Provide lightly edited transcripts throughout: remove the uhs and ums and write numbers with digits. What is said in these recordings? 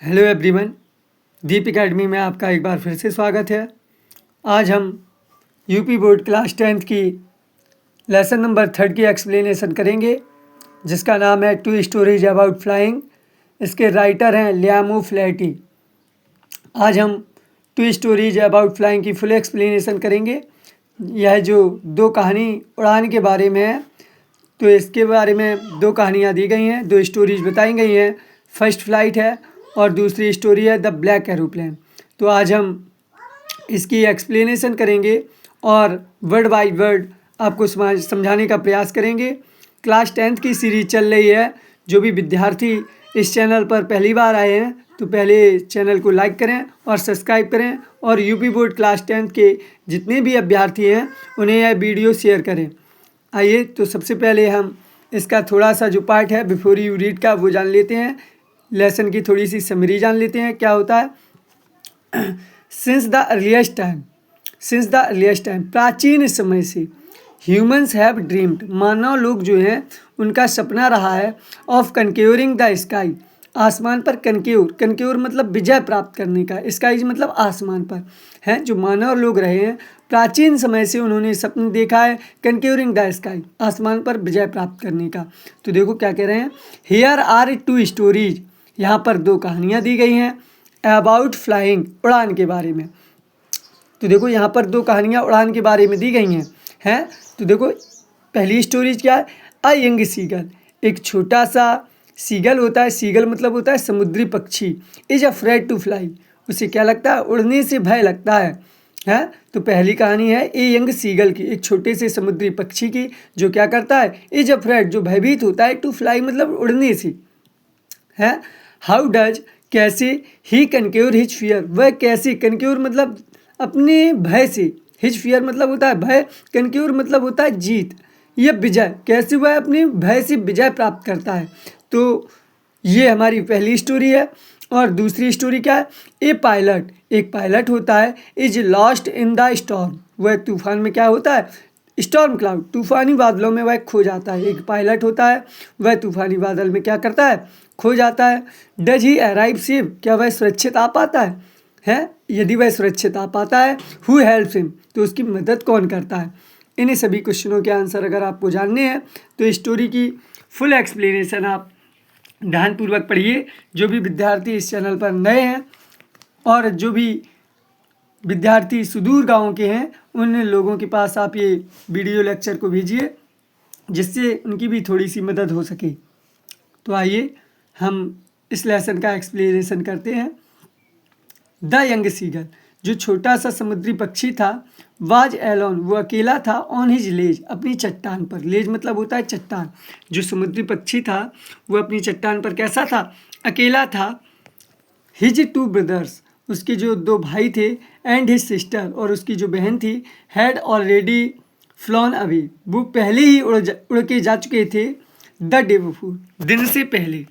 Hello everyone, दीप academy में आपका एक बार फिर से स्वागत है। आज हम यूपी बोर्ड क्लास 10th की लेसन नंबर 3 की एक्सप्लेनेशन करेंगे, जिसका नाम है टू स्टोरीज अबाउट फ्लाइंग। इसके राइटर हैं लियामो फ्लैटी। आज हम टू स्टोरीज अबाउट फ्लाइंग की फुल एक्सप्लेनेशन करेंगे। यह जो दो कहानी उड़ान के बारे में है, तो इसके बारे में दो कहानियाँ दी गई हैं, दो स्टोरीज बताई गई हैं। फर्स्ट फ्लाइट है और दूसरी स्टोरी है द ब्लैक एरोप्लेन। तो आज हम इसकी एक्सप्लेनेशन करेंगे और वर्ड बाय वर्ड आपको समझाने का प्रयास करेंगे। क्लास 10th की सीरीज चल रही है। जो भी विद्यार्थी इस चैनल पर पहली बार आए हैं तो पहले चैनल को लाइक करें और सब्सक्राइब करें, और यूपी बोर्ड क्लास 10th के जितने भी अभ्यर्थी हैं उन्हें यह वीडियो शेयर करें। आइए, तो सबसे पहले हम इसका थोड़ा सा जो पार्ट है बिफोर यू रीड का वो जान लेते हैं। लेसन की थोड़ी सी समरी जान लेते हैं क्या होता है। सिंस द अर्लीस्ट टाइम, प्राचीन समय से ह्यूमंस हैव ड्रीम्ड, मानव लोग जो हैं उनका सपना रहा है, ऑफ कनक्योरिंग द स्काई, आसमान पर कनक्योर मतलब विजय प्राप्त करने का, स्काई मतलब आसमान पर है। जो मानव लोग रहे हैं प्राचीन समय से उन्होंने सपना देखा है कनक्योरिंग द स्काई, आसमान पर विजय प्राप्त करने का। तो देखो क्या कह रहे हैं, हियर आर टू स्टोरीज, यहाँ पर दो कहानियाँ दी गई हैं अबाउट फ्लाइंग, उड़ान के बारे में। तो देखो यहाँ पर दो कहानियाँ उड़ान के बारे में दी गई हैं। तो देखो पहली स्टोरीज क्या है, अ यंग सीगल, एक छोटा सा सीगल होता है, सीगल मतलब होता है समुद्री पक्षी, इज अफ्रेड टू फ्लाई, उसे क्या लगता है, उड़ने से भय लगता है। तो पहली कहानी है ए यंग सीगल की, एक छोटे से समुद्री पक्षी की जो क्या करता है, इज अफ्रेड जो भयभीत होता है, टू फ्लाई मतलब उड़ने से है। हाउ डज कैसे, ही कनक्योर हिज फियर, वह कैसे, कनक्योर मतलब अपने भय से, हिज फियर मतलब होता है भय, कनक्योर मतलब होता है जीत, यह विजय, कैसे वह अपने भय से विजय प्राप्त करता है। तो ये हमारी पहली स्टोरी है। और दूसरी स्टोरी क्या है, ए पायलट, एक पायलट होता है, is lost in the storm, वह तूफान में क्या होता है, स्टॉर्म क्लाउड, तूफानी बादलों में वह खो जाता है। एक पायलट होता है, वह तूफानी बादल में क्या करता है, खो जाता है। डज ही अराइव सेफ, क्या वह सुरक्षित आ पाता है। यदि वह सुरक्षित आ पाता है, हु हेल्प्स हिम, तो उसकी मदद कौन करता है। इन्हीं सभी क्वेश्चनों के आंसर अगर आपको जानने हैं तो स्टोरी की फुल एक्सप्लेनेशन आप ध्यानपूर्वक पढ़िए। जो भी विद्यार्थी इस चैनल पर नए हैं और जो भी विद्यार्थी सुदूर गाँव के हैं, उन लोगों के पास आप ये वीडियो लेक्चर को भेजिए, जिससे उनकी भी थोड़ी सी मदद हो सके। तो आइए हम इस लेसन का एक्सप्लेनेशन करते हैं। द यंग सीगल, जो छोटा सा समुद्री पक्षी था, वाज एलोन, वो अकेला था, ऑन हिज लेज, अपनी चट्टान पर, लेज मतलब होता है चट्टान। जो समुद्री पक्षी था वो अपनी चट्टान पर कैसा था, अकेला था। हिज टू ब्रदर्स, उसके जो दो भाई थे, एंड हिज सिस्टर, और उसकी जो बहन थी, हैड ऑलरेडी फ्लॉन अवे, वो पहले ही उड़ के जा चुके थे, द डे बिफोर, दिन से पहले,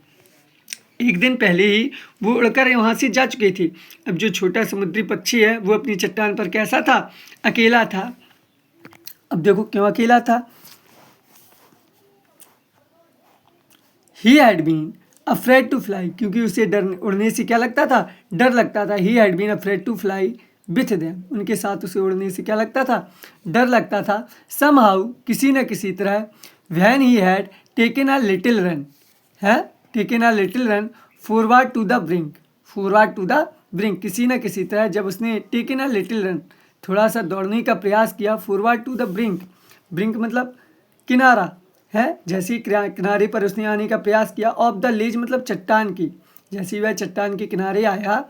एक दिन पहले ही वो उड़कर वहाँ से जा चुके थे। अब जो छोटा समुद्री पक्षी है वो अपनी चट्टान पर कैसा था, अकेला था। अब देखो क्यों अकेला था, he had been afraid to fly, क्योंकि उसे डर, उड़ने से क्या लगता था, डर लगता था। He had been afraid to fly with them, उनके साथ उसे उड़ने से क्या लगता था, डर लगता था। समहाउ, किसी न किसी तरह, when he had taken a little run, है taken a little run forward to the brink, forward to the brink, किसी न किसी तरह जब उसने टेकन अ लिटिल रन, थोड़ा सा दौड़ने का प्रयास किया, forward to the brink, brink मतलब किनारा है, जैसे किनारे पर उसने आने का प्रयास किया, ऑफ द लेज मतलब चट्टान की, जैसे वह चट्टान के किनारे आया,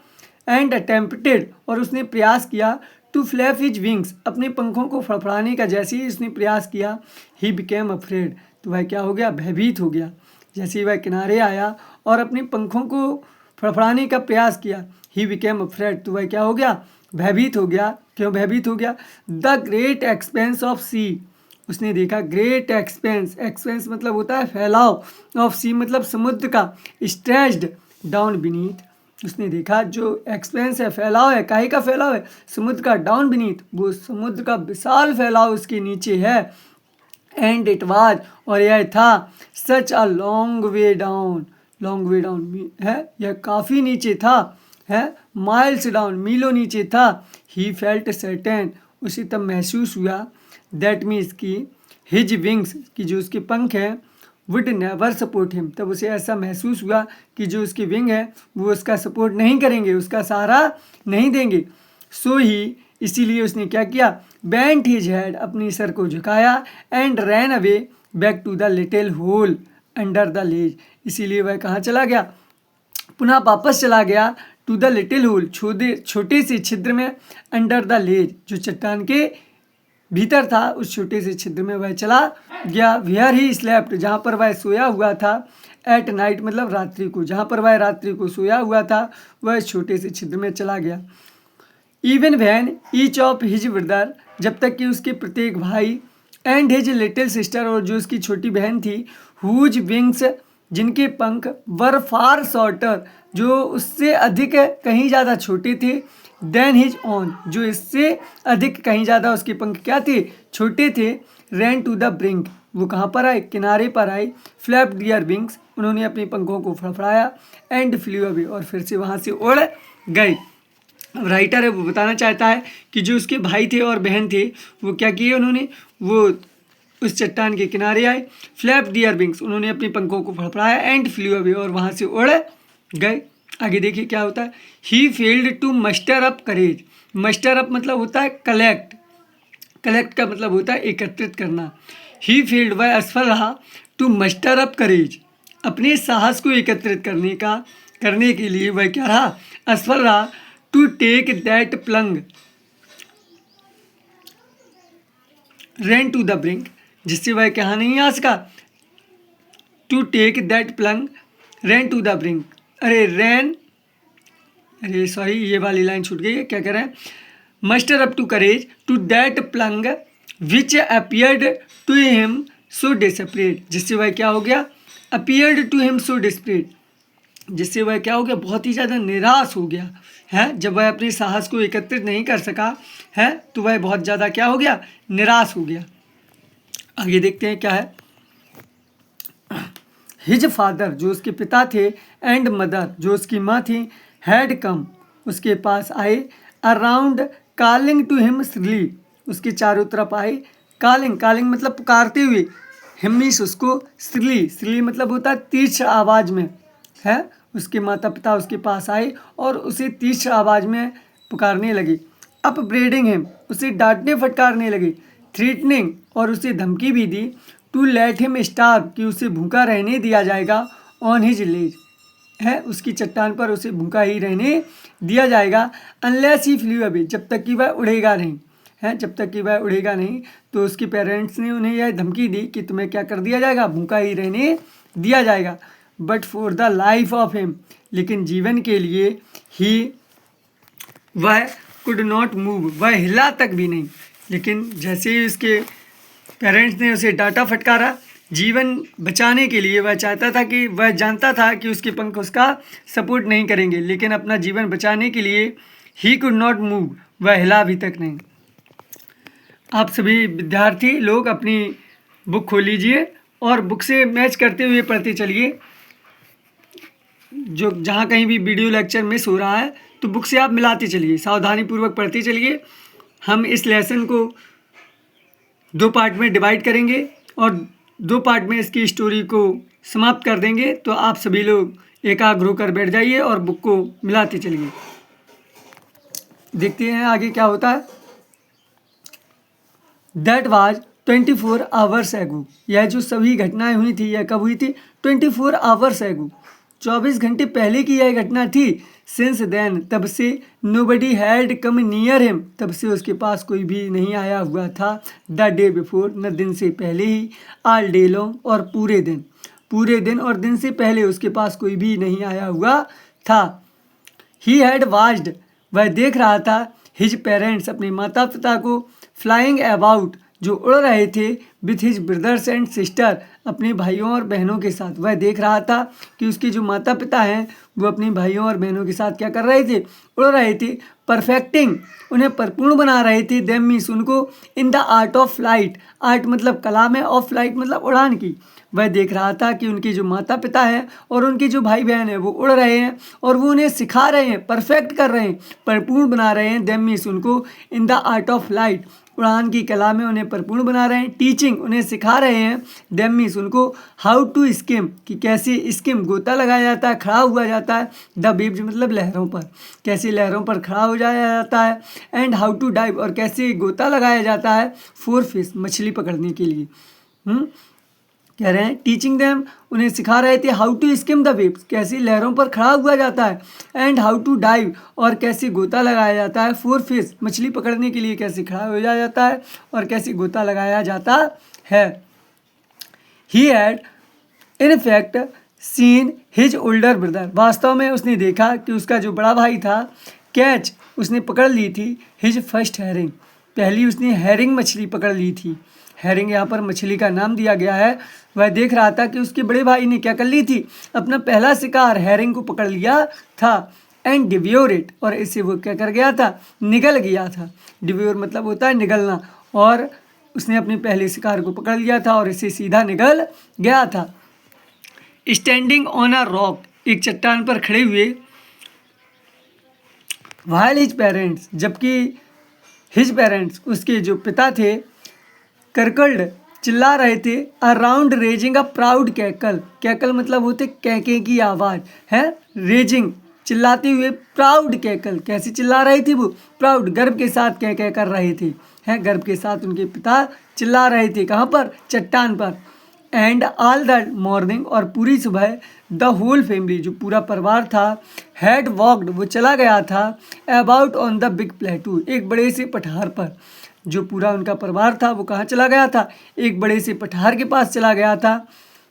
एंड अटेम्प्टेड, और उसने प्रयास किया, टू फ्लैप हिज विंग्स, अपने पंखों को फड़फड़ाने का, जैसे ही उसने प्रयास किया, ही बिकेम अफ्रेड, तो वह क्या हो गया, भयभीत हो गया। जैसे ही वह किनारे आया और अपने पंखों को फड़फड़ाने का प्रयास किया, ही बिकेम अफ्रेड, तो वह क्या हो गया, भयभीत हो गया। क्यों भयभीत हो गया, द ग्रेट एक्सपेंस ऑफ सी, उसने देखा ग्रेट एक्सपेंस, एक्सपेंस मतलब होता है फैलाव, ऑफ सी मतलब समुद्र का, स्ट्रेच्ड डाउन बीनीथ, उसने देखा जो एक्सपेंस है, फैलाव है, काहे का फैलाव है, समुद्र का, डाउन बीनीथ, वो समुद्र का विशाल फैलाव उसके नीचे है। एंड इट वाज, और यह था, such a long way down, long way down है, यह काफ़ी नीचे था, है माइल्स डाउन मीलों नीचे था। ही फेल्ट सर्टेन, उसे तब महसूस हुआ, दैट मीन्स की हिज विंग्स की जो उसके पंख हैं, वुड नेवर सपोर्ट हिम, तब उसे ऐसा महसूस हुआ कि जो उसके विंग है वो उसका सपोर्ट नहीं करेंगे, उसका सहारा नहीं देंगे। सो ही, इसीलिए उसने क्या किया, बेंट हिज हेड, अपनी सर को झुकाया, and ran away back to the little hole under the ledge, इसीलिए वह कहाँ चला गया, पुनः वापस चला गया, टू द लिटिल होल, छोटे से छिद्र में, अंडर द लेज, जो चट्टान के भीतर था, उस छोटे से छिद्र में वह चला गया। वेयर ही स्लेप्ट, जहाँ पर वह सोया हुआ था, एट नाइट मतलब रात्रि को, जहाँ पर वह रात्रि को सोया हुआ था वह छोटे से छिद्र में चला गया। Even when each of his brother, जब तक कि उसके प्रत्येक भाई, एंड हिज लिटिल सिस्टर, और जो उसकी छोटी बहन थी, हुज विंग्स, जिनके पंख, वर फार शॉर्टर, जो उससे अधिक कहीं ज़्यादा छोटे थे, देन हिज ऑन, जो इससे अधिक कहीं ज़्यादा उसके पंख क्या थे, छोटे थे, रैन टू द ब्रिंक, वो कहाँ पर आए, किनारे पर आए, फ्लैप डियर विंग्स, उन्होंने अपने पंखों को फड़फड़ाया, एंड फ्लू अवे, और फिर से वहाँ से उड़ गए। अब राइटर है वो बताना चाहता है कि जो उसके भाई थे और बहन थे वो क्या किए, उन्होंने वो उस चट्टान के किनारे आए, फ्लैप डियर विंग्स, उन्होंने अपने पंखों को फड़फड़ाया, एंड फ्लू अवे, और वहाँ से उड़ गए। आगे देखिए क्या होता है, he failed to muster up courage, muster up मतलब होता है कलेक्ट, कलेक्ट का मतलब होता है एकत्रित करना। ही फेल्ड, वह असफल रहा, टू मस्टर अप करेज, अपने साहस को एकत्रित करने के लिए वह क्या रहा, असफल रहा, to take that plunge, ran to the brink, जिससे वह कहाँ नहीं आ सका, to take that plunge, ran to the brink, अरे सॉरी ये वाली लाइन छूट गई है, क्या कह रहे हैं, muster up to courage to that plunge which appeared to him so desperate, जिससे वह क्या हो गया, appeared to him so desperate, जिससे वह क्या हो गया, बहुत ही ज़्यादा निराश हो गया है, जब वह अपने साहस को एकत्रित नहीं कर सका है तो वह बहुत ज़्यादा क्या हो गया, निराश हो गया। आगे देखते हैं क्या है, हिज फादर, जो उसके पिता थे, एंड मदर, जो उसकी माँ थी, हैड कम, उसके पास आए, अराउंड कॉलिंग टू हिम श्रीली, उसके चारों तरफ आए, कॉलिंग, कॉलिंग मतलब पुकारते हुए, हिमीस उसको, श्रीली, श्रीली मतलब होता है तीक्ष्ण आवाज़ में, है उसके माता पिता उसके पास आए और उसे तीक्ष्ण आवाज़ में पुकारने लगे, अप ब्रेडिंग हिम, उसे डांटने फटकारने लगे, थ्रेटनिंग, और उसे धमकी भी दी, टू लेट हिम स्टार्व, कि उसे भूखा रहने दिया जाएगा, ऑन हिज लेज, है उसकी चट्टान पर उसे भूखा ही रहने दिया जाएगा, अनलेस ही फ्लू अवे, जब तक कि वह उड़ेगा नहीं, है जब तक कि वह उड़ेगा नहीं। तो उसके पेरेंट्स ने उन्हें यह धमकी दी कि तुम्हें क्या कर दिया जाएगा, भूखा ही रहने दिया जाएगा। But for the life of him, लेकिन जीवन के लिए ही, वह कुड नॉट मूव, वह हिला तक भी नहीं। लेकिन जैसे ही उसके पेरेंट्स ने उसे डांटा फटकारा, जीवन बचाने के लिए वह चाहता था कि वह जानता था कि उसके पंख उसका सपोर्ट नहीं करेंगे, लेकिन अपना जीवन बचाने के लिए ही कुड नॉट मूव, वह हिला अभी तक नहीं। आप सभी विद्यार्थी लोग अपनी बुक खोल लीजिए और बुक से मैच करते हुए पढ़ते चलिए। जो जहाँ कहीं भी वीडियो लेक्चर मिस हो रहा है तो बुक से आप मिलाते चलिए, सावधानीपूर्वक पढ़ते चलिए। हम इस लेसन को 2 पार्ट में डिवाइड करेंगे और 2 पार्ट में इसकी स्टोरी को समाप्त कर देंगे। तो आप सभी लोग एकाग्र होकर बैठ जाइए और बुक को मिलाते चलिए। देखते हैं आगे क्या होता है। दैट वाज 24 आवर्स एगो, यह जो सभी घटनाएं हुई थी यह कब हुई थी, 24 आवर्स एगो, 24 घंटे पहले की यह घटना थी। सिंस देन, तब से, nobody had come near him, तब से उसके पास कोई भी नहीं आया हुआ था। द डे बिफोर, न दिन से पहले ही, ऑल डे लॉन्ग, और पूरे दिन और दिन से पहले उसके पास कोई भी नहीं आया हुआ था। ही हैड वाच्ड, वह देख रहा था, हिज पेरेंट्स, अपने माता पिता को, फ्लाइंग अबाउट, जो उड़ रहे थे, with his brothers and sister, अपने भाइयों और बहनों के साथ। वह देख रहा था कि उसके जो माता पिता हैं वो अपने भाइयों और बहनों के साथ क्या कर रहे थे, उड़ रहे थे। परफेक्टिंग, उन्हें परिपूर्ण बना रहे थे। देम मीन्स उनको, in the art of flight, art मतलब कला में, ऑफ फ्लाइट मतलब उड़ान की। वह देख रहा था कि उनके जो माता पिता हैं और उनके जो भाई बहन हैं वो उड़ रहे हैं और वो उन्हें सिखा रहे हैं, परफेक्ट कर रहे हैं, परिपूर्ण बना रहे हैं। देम मीन्स उनको, in the art of flight, उड़ान की कला में उन्हें परिपूर्ण बना रहे हैं। टीचिंग, उन्हें सिखा रहे हैं। देम मीन्स उनको, हाउ टू स्किम, कि कैसे स्किम गोता लगाया जाता है, खड़ा हुआ जाता है। द वेव्स मतलब लहरों पर, कैसे लहरों पर खड़ा हो जाया जाता है। एंड हाउ टू डाइव, और कैसे गोता लगाया जाता है, फॉर फिश, मछली पकड़ने के लिए। कह रहे हैं टीचिंग देम, उन्हें सिखा रहे थे। How to skim the waves, कैसे लहरों पर खड़ा हुआ जाता है। एंड हाउ टू डाइव, और कैसे गोता लगाया जाता है। फॉर फिश, मछली पकड़ने के लिए कैसे खड़ा हो जाता है और कैसे गोता लगाया जाता है। He had in fact seen his older brother, वास्तव में उसने देखा कि उसका जो बड़ा भाई था, कैच, उसने पकड़ ली थी। हिज फर्स्ट हैरिंग, पहली उसने हैरिंग मछली पकड़ ली थी। हैरिंग यहाँ पर मछली का नाम दिया गया है। वह देख रहा था कि उसके बड़े भाई ने क्या कर ली थी, अपना पहला शिकार हैरिंग को पकड़ लिया था। एंड डिव्योर इट, और इसे वो क्या कर गया था, निगल गया था। डिव्योर मतलब होता है निगलना, और उसने अपने पहले शिकार को पकड़ लिया था और इसे सीधा निगल गया था। स्टैंडिंग ऑन अ रॉक, एक चट्टान पर खड़े हुए। व्हाइल हिज पेरेंट्स, जबकि हिज पेरेंट्स, उसके जो पिता थे, करकल्ड, चिल्ला रहे थे। Around raising a proud cackle, cackle मतलब होते कैके की आवाज़ है। रेजिंग, चिल्लाते हुए। प्राउड कैकल, कैसे चिल्ला रहे थे वो, प्राउड, गर्व के साथ कह कर रहे थे, हैं, गर्व के साथ उनके पिता चिल्ला रहे थे। कहाँ पर, चट्टान पर। एंड ऑल द मॉर्निंग, और पूरी सुबह। द होल फैमिली, जो पूरा परिवार था, हैड वॉकड, वो चला गया था। अबाउट ऑन द बिग प्लेटू, एक बड़े से पठार पर। जो पूरा उनका परिवार था वो कहाँ चला गया था, एक बड़े से पठार के पास चला गया था।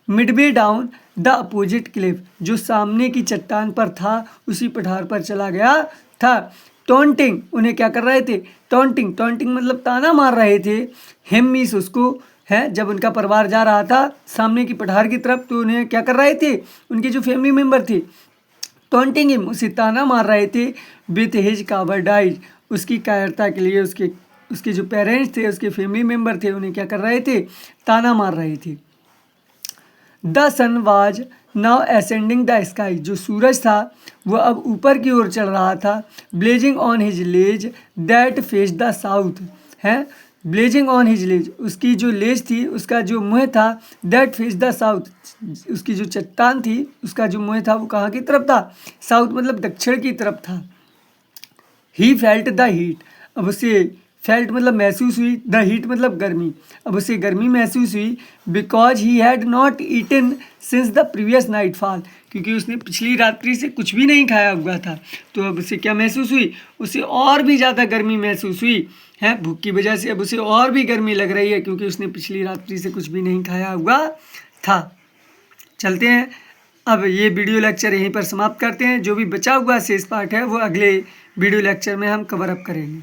Midway down the opposite Cliff, जो सामने की चट्टान पर था उसी पठार पर चला गया था। टॉन्टिंग, उन्हें क्या कर रहे थे, टॉन्टिंग, टॉन्टिंग मतलब ताना मार रहे थे। हिम मीन्स उसको, है, जब उनका परिवार जा रहा था सामने की पठार की तरफ तो उन्हें क्या कर रहे थे, उनके जो फैमिली मेम्बर थे, टॉन्टिंग हिम, उसे ताना मार रहे थे। विथ हिज कावर्डाइज, उसकी कायरता के लिए उसके जो पेरेंट्स थे, उसके फैमिली मेम्बर थे, उन्हें क्या कर रहे थे, ताना मार रहे थे। The sun was now ascending the sky, जो सूरज था वो अब ऊपर की ओर चढ़ रहा था। Blazing on his ledge that face the south, है, ब्लेजिंग ऑन हिज लेज, उसकी जो लेज थी, उसका जो मुँह था, दैट फेस द साउथ, उसकी जो चट्टान थी उसका जो मुँह था वो कहाँ की तरफ था, साउथ मतलब दक्षिण की तरफ था। ही फेल्ट द हीट, अब उसे, फेल्ट मतलब महसूस हुई, द हीट मतलब गर्मी, अब उसे गर्मी महसूस हुई। Because he had not eaten since the previous nightfall, क्योंकि उसने पिछली रात्रि से कुछ भी नहीं खाया हुआ था। तो अब उसे क्या महसूस हुई, उसे और भी ज़्यादा गर्मी महसूस हुई, है, भूख की वजह से अब उसे और भी गर्मी लग रही है, क्योंकि उसने पिछली रात्रि से कुछ भी नहीं खाया हुआ था। चलते हैं, अब ये वीडियो लेक्चर यहीं पर समाप्त करते हैं। जो भी बचा हुआ शेष पार्ट है वो अगले वीडियो लेक्चर में हम कवर अप करेंगे।